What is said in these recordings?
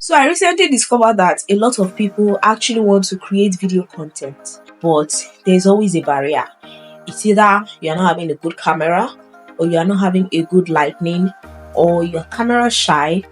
So I recently discovered that a lot of people actually want to create video content, but there's always a barrier. It's either you're not having a good camera, or you're not having a good lighting, or your camera shy,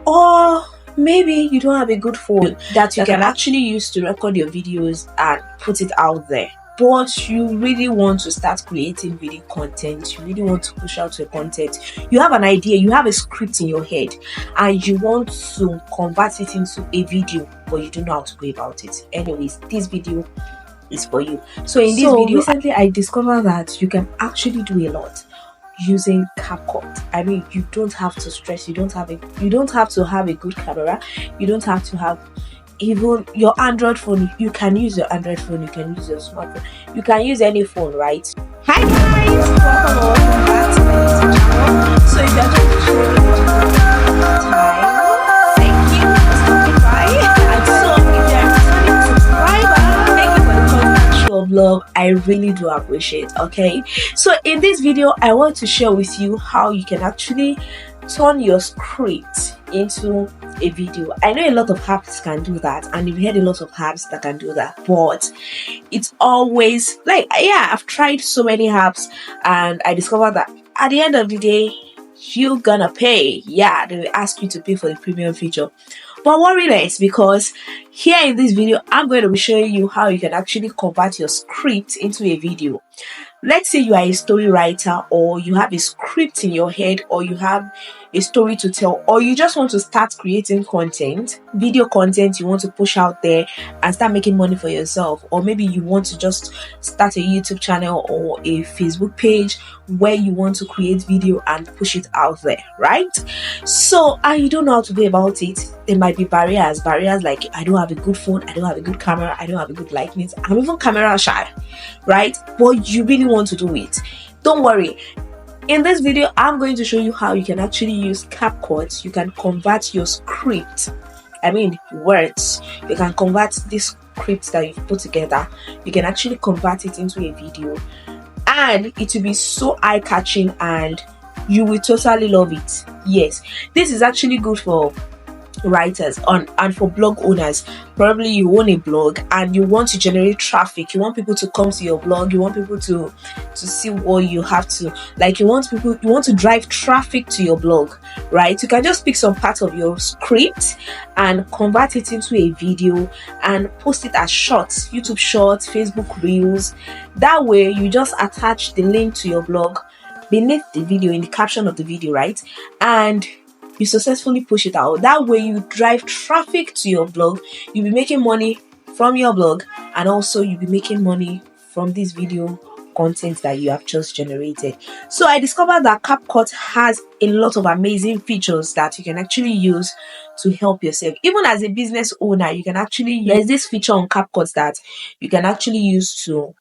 or maybe you don't have a good phone that you can actually use to record your videos and put it out there. But you really want to start creating video content, you really want to push out your content, you have an idea, you have a script in your head, and you want to convert it into a video, but you don't know how to go about it. Anyways, this video is for you. So in this video, recently I discovered that you can actually do a lot using CapCut. I mean, you don't have to stress, you don't have to have a good camera, you don't have to have even your Android phone. You can use your Android phone, you can use your smartphone, you can use any phone, right? Hi guys, welcome back to my YouTube channel. So if you're just time, thank you for stopping by. And so if you're a subscriber, thank you for the constant show of love. I really do appreciate. Okay, so in this video I want to share with you how you can actually turn your script into a video. I know a lot of apps can do that, and you've heard a lot of apps that can do that, but it's always like, yeah, I've tried so many apps and I discovered that at the end of the day you're gonna pay. Yeah, they will ask you to pay for the premium feature, but worry less, because here in this video I'm going to be showing you how you can actually convert your script into a video. Let's say you are a story writer, or you have a script in your head, or you have a story to tell, or you just want to start creating content, video content you want to push out there and start making money for yourself, or maybe you want to just start a YouTube channel or a Facebook page where you want to create video and push it out there, right? So, and you don't know how to go about it. There might be barriers like, I don't have a good phone, I don't have a good camera, I don't have a good lighting, I'm even camera shy, right? But you really want to do it. Don't worry. In this video, I'm going to show you how you can actually use CapCut. You can convert your script, I mean words, you can convert this script that you've put together, you can actually convert it into a video, and it will be so eye-catching and you will totally love it. Yes, this is actually good for writers and for blog owners. Probably you own a blog and you want to generate traffic, you want people to come to your blog, you want people to see what you have to, like, you want to drive traffic to your blog, right? You can just pick some part of your script and convert it into a video and post it as shorts, YouTube shorts, Facebook reels. That way you just attach the link to your blog beneath the video, in the caption of the video, right? And you successfully push it out. That way you drive traffic to your blog, you'll be making money from your blog, and also you'll be making money from this video content that you have just generated. So I discovered that CapCut has a lot of amazing features that you can actually use to help yourself. Even as a business owner, you can actually, there's this feature on CapCut that you can actually use to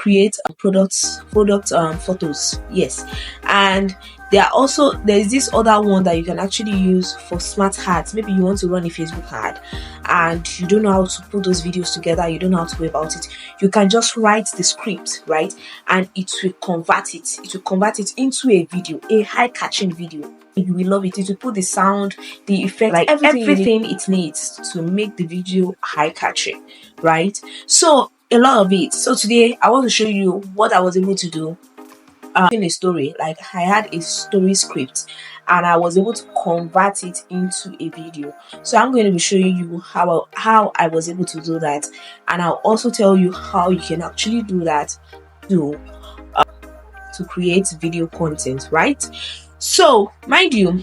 create product photos. Yes, and there's this other one that you can actually use for smart ads. Maybe you want to run a Facebook ad and you don't know how to put those videos together, you don't know how to go about it. You can just write the script, right, and it will convert it into a video, a high-catching video. You will love it. It will put the sound, the effect, like everything it needs to make the video high-catching, right? So a lot of it. So today I want to show you what I was able to do in a story. Like, I had a story script and I was able to convert it into a video. So I'm going to be showing you how I was able to do that, and I'll also tell you how you can actually do that to create video content, right? So mind you,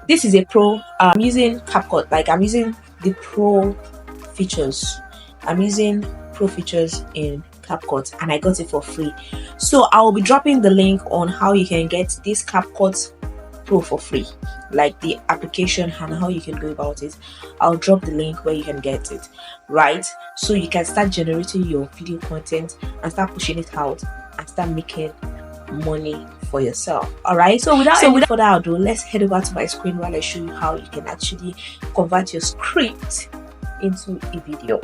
this is a pro. I'm using CapCut, like I'm using the pro features. I'm using pro features in CapCut and I got it for free. So I will be dropping the link on how you can get this CapCut Pro for free, like the application and how you can go about it. I'll drop the link where you can get it, right? So you can start generating your video content and start pushing it out and start making money for yourself. All right, so without any further ado, let's head over to my screen while I show you how you can actually convert your script into a video.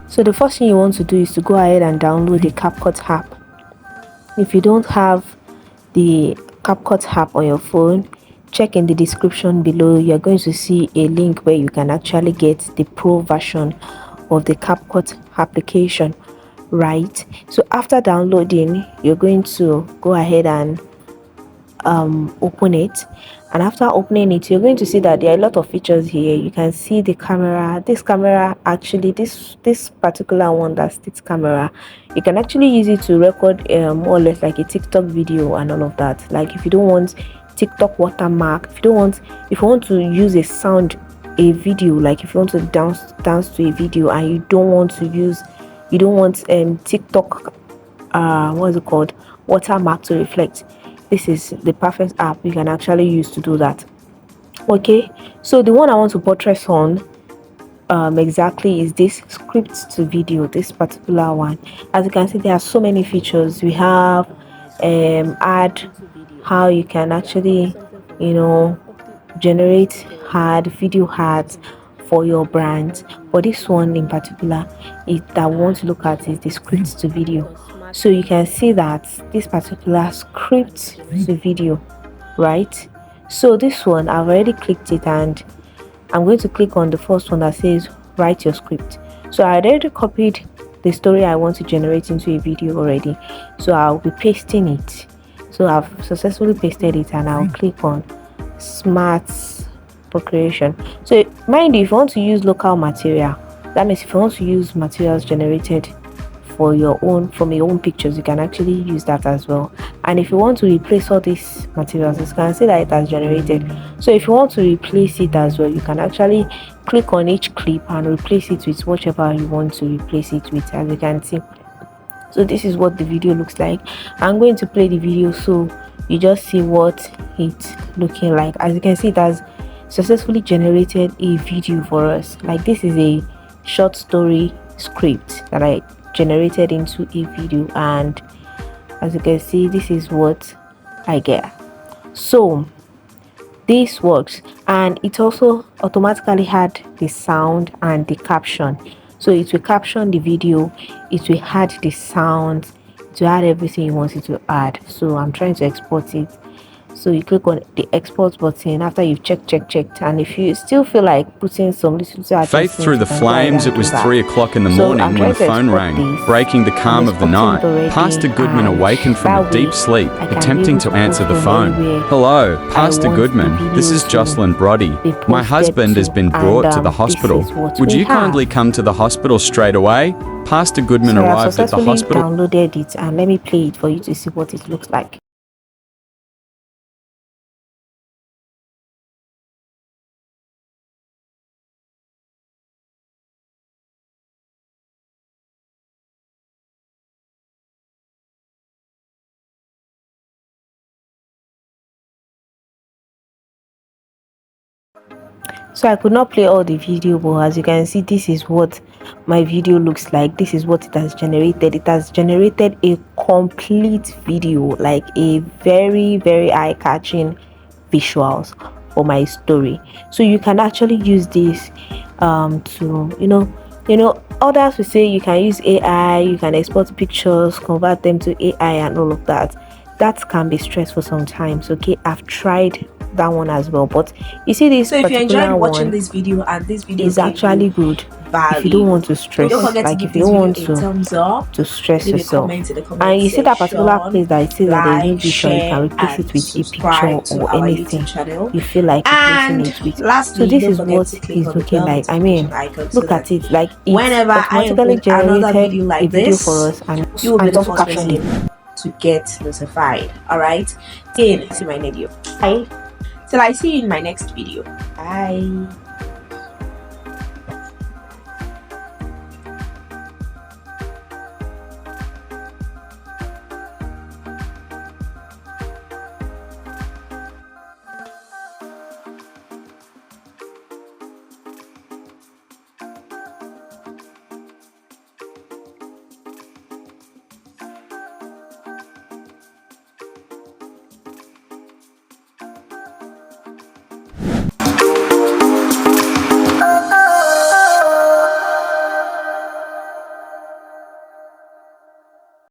So the first thing you want to do is to go ahead and download the CapCut app. If you don't have the CapCut app on your phone, check in the description below. You're going to see a link where you can actually get the pro version of the CapCut application, right? So after downloading, you're going to go ahead and open it, and after opening it, you're going to see that there are a lot of features here. You can see the camera. This camera, actually, this particular one, that's this camera, you can actually use it to record more or less like a TikTok video and all of that. Like if you don't want TikTok watermark, if you want to use a sound, a video, like if you want to dance to a video and you don't want TikTok what is it called, watermark to reflect, this is the perfect app you can actually use to do that. Okay, so the one I want to buttress on exactly is this script to video, this particular one. As you can see, there are so many features. We have add, how you can actually generate video ads for your brand. But this one in particular that I want to look at is the script to video. So you can see that this particular script to video, right? So this one, I've already clicked it, and I'm going to click on the first one that says write your script. So I already copied the story I want to generate into a video already, so I'll be pasting it. So I've successfully pasted it, and I'll click on smart procreation. So mind you, if you want to use local material, that means if you want to use materials generated from your own pictures, you can actually use that as well. And if you want to replace all these materials, you can see that it has generated. So if you want to replace it as well, you can actually click on each clip and replace it with whichever you want to replace it with, as you can see. So this is what the video looks like. I'm going to play the video so you just see what it's looking like. As you can see, it has successfully generated a video for us. Like this is a short story script that I generated into a video, and as you can see, this is what I get. So this works, and it also automatically had the sound and the caption. So it will caption the video, it will add the sound, it will add everything you want it to add. So I'm trying to export it. So you click on the export button after you've checked, and if you still feel like putting some little Faith through the flames. It was 3 o'clock in the morning when the phone rang, breaking the calm of the night. Pastor Goodman awakened from a deep sleep, attempting to answer the phone. Hello, Pastor Goodman. This is Jocelyn Broddy. My husband has been brought to the hospital. Would you kindly come to the hospital straight away? Pastor Goodman arrived at the hospital. Downloaded it, and let me play it for you to see what it looks like. So I could not play all the video, but as you can see, this is what my video looks like. This is what it has generated. It has generated a complete video, like a very, very eye-catching visuals for my story. So you can actually use this to others will say you can use AI, you can export pictures, convert them to AI and all of that. That can be stressful sometimes. Okay, I've tried that one as well, but you see, this so if you enjoyed watching one this video and this video is actually good value, if you don't want to stress, don't forget like to give if you this don't want video a thumbs up, to stress leave a yourself. comment in the comment And you see that particular section, place that it says that there is no like, picture, you can replace it with a picture or anything you feel like replacing it with. Lastly, So this is what it's looking like. I mean, look at it, like it whenever I automatically upload another generated video like a video this for us, and you will be the also first captioned person to get notified. All right, till I see my video. Bye. Till I see you in my next video. Bye.